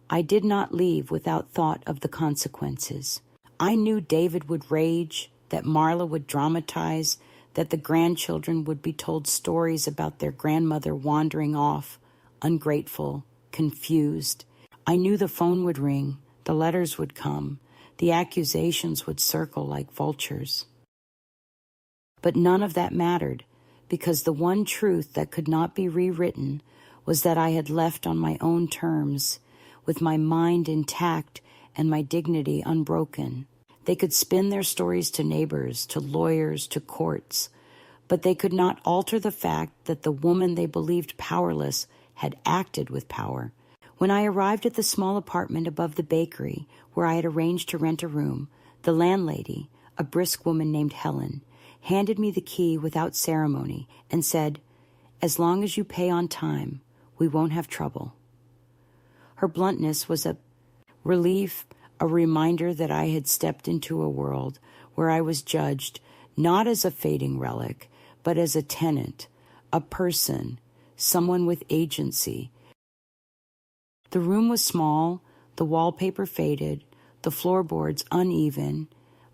I did not leave without thought of the consequences. I knew David would rage, that Marla would dramatize, that the grandchildren would be told stories about their grandmother wandering off, ungrateful, confused. I knew the phone would ring, the letters would come, the accusations would circle like vultures. But none of that mattered, because the one truth that could not be rewritten was that I had left on my own terms, with my mind intact and my dignity unbroken. They could spin their stories to neighbors, to lawyers, to courts, but they could not alter the fact that the woman they believed powerless had acted with power. When I arrived at the small apartment above the bakery where I had arranged to rent a room, the landlady, a brisk woman named Helen, handed me the key without ceremony and said, "As long as you pay on time, we won't have trouble." Her bluntness was a relief, a reminder that I had stepped into a world where I was judged not as a fading relic, but as a tenant, a person, someone with agency. The room was small, the wallpaper faded, the floorboards uneven,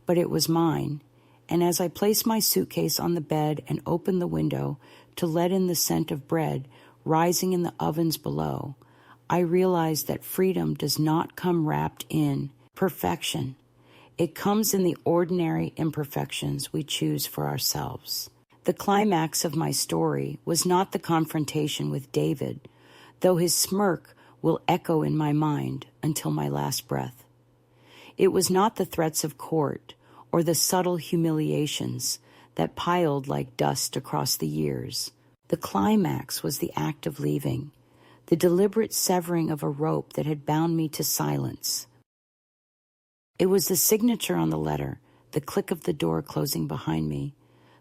but it was mine, and as I placed my suitcase on the bed and opened the window to let in the scent of bread rising in the ovens below, I realized that freedom does not come wrapped in perfection. It comes in the ordinary imperfections we choose for ourselves. The climax of my story was not the confrontation with David, though his smirk will echo in my mind until my last breath. It was not the threats of court or the subtle humiliations that piled like dust across the years. The climax was the act of leaving, the deliberate severing of a rope that had bound me to silence. It was the signature on the letter, the click of the door closing behind me,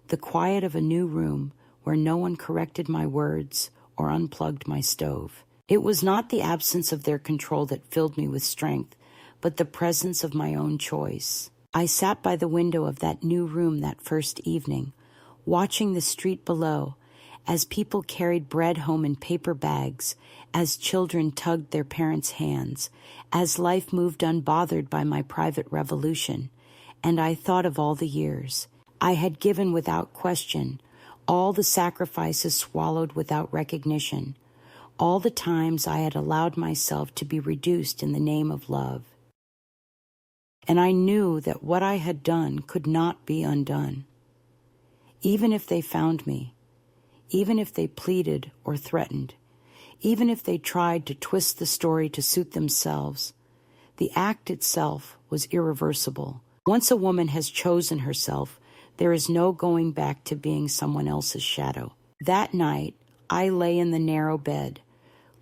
the quiet of a new room where no one corrected my words or unplugged my stove. It was not the absence of their control that filled me with strength, but the presence of my own choice. I sat by the window of that new room that first evening, watching the street below, as people carried bread home in paper bags, as children tugged their parents' hands, as life moved unbothered by my private revolution, and I thought of all the years I had given without question, all the sacrifices swallowed without recognition, all the times I had allowed myself to be reduced in the name of love. And I knew that what I had done could not be undone. Even if they found me, even if they pleaded or threatened, even if they tried to twist the story to suit themselves, the act itself was irreversible. Once a woman has chosen herself, there is no going back to being someone else's shadow. That night, I lay in the narrow bed,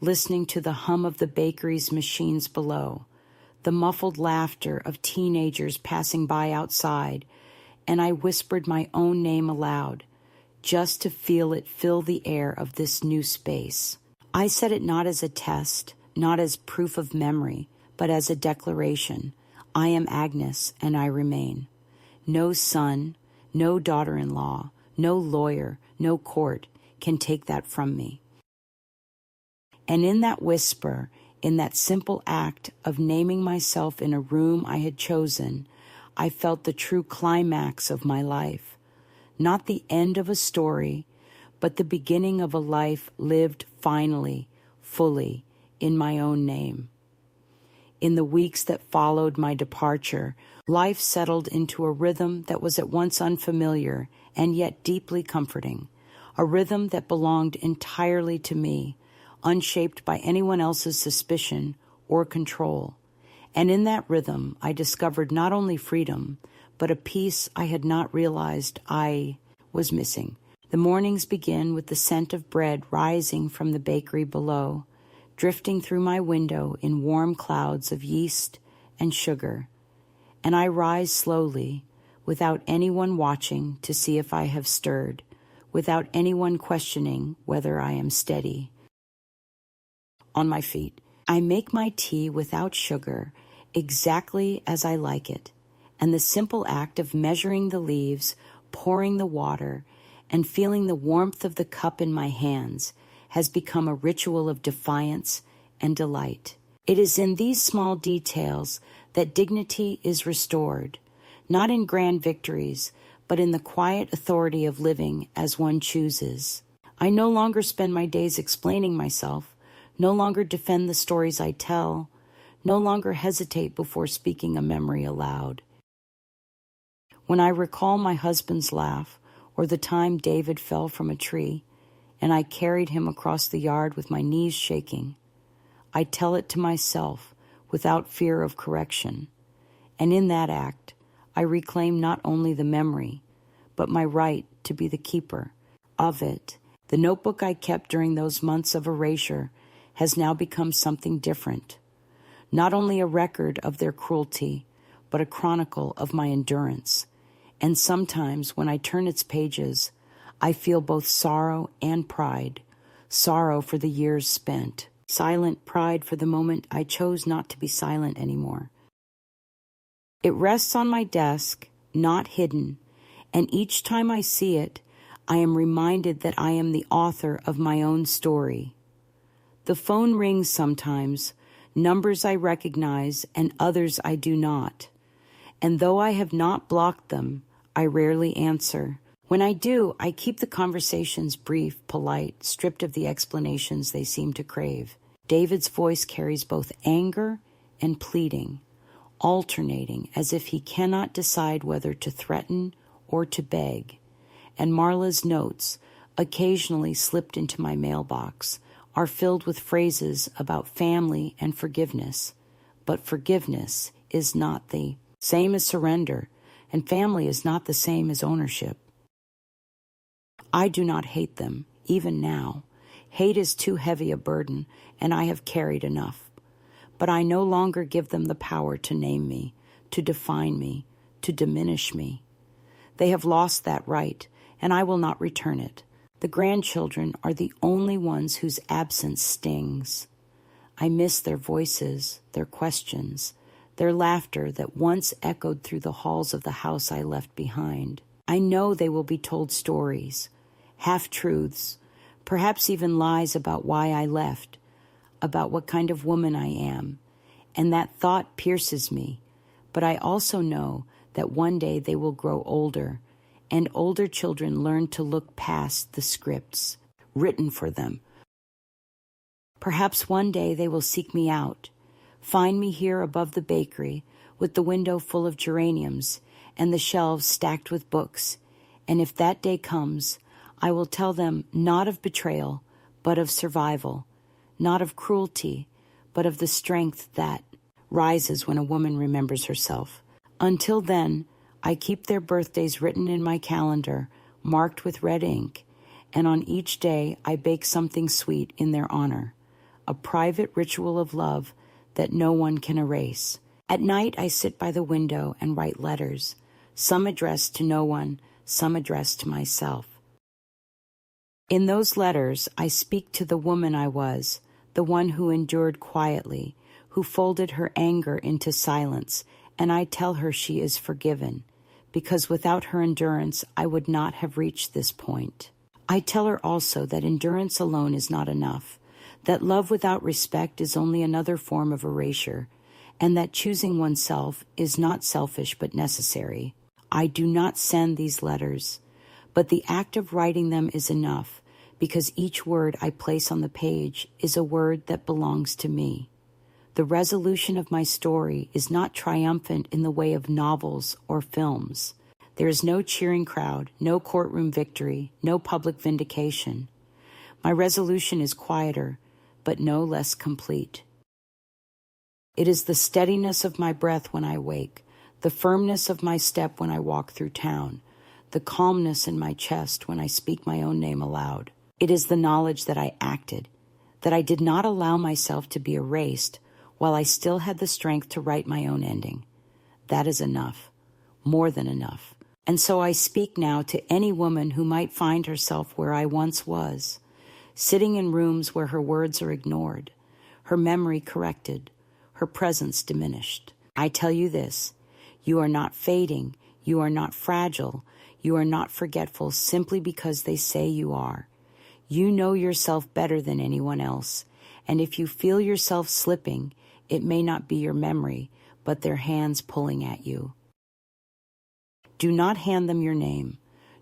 listening to the hum of the bakery's machines below, the muffled laughter of teenagers passing by outside, and I whispered my own name aloud, just to feel it fill the air of this new space. I said it not as a test, not as proof of memory, but as a declaration. I am Agnes, and I remain. No son, no daughter-in-law, no lawyer, no court can take that from me. And in that whisper, in that simple act of naming myself in a room I had chosen, I felt the true climax of my life. Not the end of a story, but the beginning of a life lived finally, fully, in my own name. In the weeks that followed my departure, life settled into a rhythm that was at once unfamiliar and yet deeply comforting, a rhythm that belonged entirely to me, unshaped by anyone else's suspicion or control. And in that rhythm, I discovered not only freedom, but a peace I had not realized I was missing. The mornings begin with the scent of bread rising from the bakery below, drifting through my window in warm clouds of yeast and sugar. And I rise slowly, without anyone watching to see if I have stirred, without anyone questioning whether I am steady on my feet. I make my tea without sugar, exactly as I like it, and the simple act of measuring the leaves, pouring the water, and feeling the warmth of the cup in my hands has become a ritual of defiance and delight. It is in these small details that dignity is restored, not in grand victories, but in the quiet authority of living as one chooses. I no longer spend my days explaining myself, no longer defend the stories I tell, no longer hesitate before speaking a memory aloud. When I recall my husband's laugh, or the time David fell from a tree, and I carried him across the yard with my knees shaking, I tell it to myself without fear of correction. And in that act, I reclaim not only the memory, but my right to be the keeper of it. The notebook I kept during those months of erasure has now become something different. Not only a record of their cruelty, but a chronicle of my endurance. And sometimes when I turn its pages, I feel both sorrow and pride. Sorrow for the years spent. Silent pride for the moment I chose not to be silent anymore. It rests on my desk, not hidden, and each time I see it, I am reminded that I am the author of my own story. The phone rings sometimes, numbers I recognize and others I do not. And though I have not blocked them, I rarely answer. When I do, I keep the conversations brief, polite, stripped of the explanations they seem to crave. David's voice carries both anger and pleading, alternating as if he cannot decide whether to threaten or to beg. And Marla's notes, occasionally slipped into my mailbox, are filled with phrases about family and forgiveness. But forgiveness is not the same as surrender, and family is not the same as ownership. I do not hate them, even now. Hate is too heavy a burden, and I have carried enough. But I no longer give them the power to name me, to define me, to diminish me. They have lost that right, and I will not return it. The grandchildren are the only ones whose absence stings. I miss their voices, their questions, their laughter that once echoed through the halls of the house I left behind. I know they will be told stories, half-truths, perhaps even lies about why I left, about what kind of woman I am, and that thought pierces me. But I also know that one day they will grow older, and older children learn to look past the scripts written for them. Perhaps one day they will seek me out, find me here above the bakery with the window full of geraniums and the shelves stacked with books, and if that day comes, I will tell them not of betrayal, but of survival, not of cruelty, but of the strength that rises when a woman remembers herself. Until then, I keep their birthdays written in my calendar, marked with red ink, and on each day I bake something sweet in their honor, a private ritual of love that no one can erase. At night I sit by the window and write letters, some addressed to no one, some addressed to myself. In those letters, I speak to the woman I was, the one who endured quietly, who folded her anger into silence, and I tell her she is forgiven, because without her endurance, I would not have reached this point. I tell her also that endurance alone is not enough, that love without respect is only another form of erasure, and that choosing oneself is not selfish but necessary. I do not send these letters, but the act of writing them is enough, because each word I place on the page is a word that belongs to me. The resolution of my story is not triumphant in the way of novels or films. There is no cheering crowd, no courtroom victory, no public vindication. My resolution is quieter, but no less complete. It is the steadiness of my breath when I wake, the firmness of my step when I walk through town, the calmness in my chest when I speak my own name aloud. It is the knowledge that I acted, that I did not allow myself to be erased while I still had the strength to write my own ending. That is enough. more than enough. And so I speak now to any woman who might find herself where I once was, sitting in rooms where her words are ignored, her memory corrected, her presence diminished. I tell you this, you are not fading, you are not fragile, you are not forgetful simply because they say you are. You know yourself better than anyone else, and if you feel yourself slipping, it may not be your memory, but their hands pulling at you. Do not hand them your name.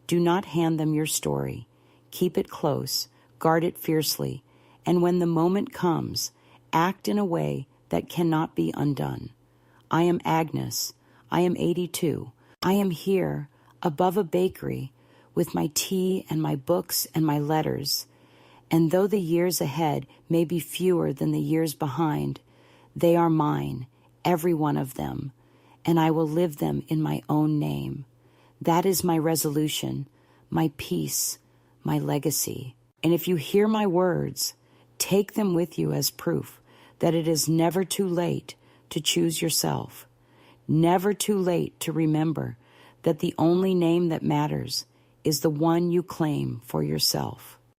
Do not hand them your story. Keep it close, guard it fiercely, and when the moment comes, act in a way that cannot be undone. I am Agnes. I am 82. I am here, above a bakery, with my tea and my books and my letters. And though the years ahead may be fewer than the years behind, they are mine, every one of them, and I will live them in my own name. That is my resolution, my peace, my legacy. And if you hear my words, take them with you as proof that it is never too late to choose yourself, never too late to remember that the only name that matters is the one you claim for yourself.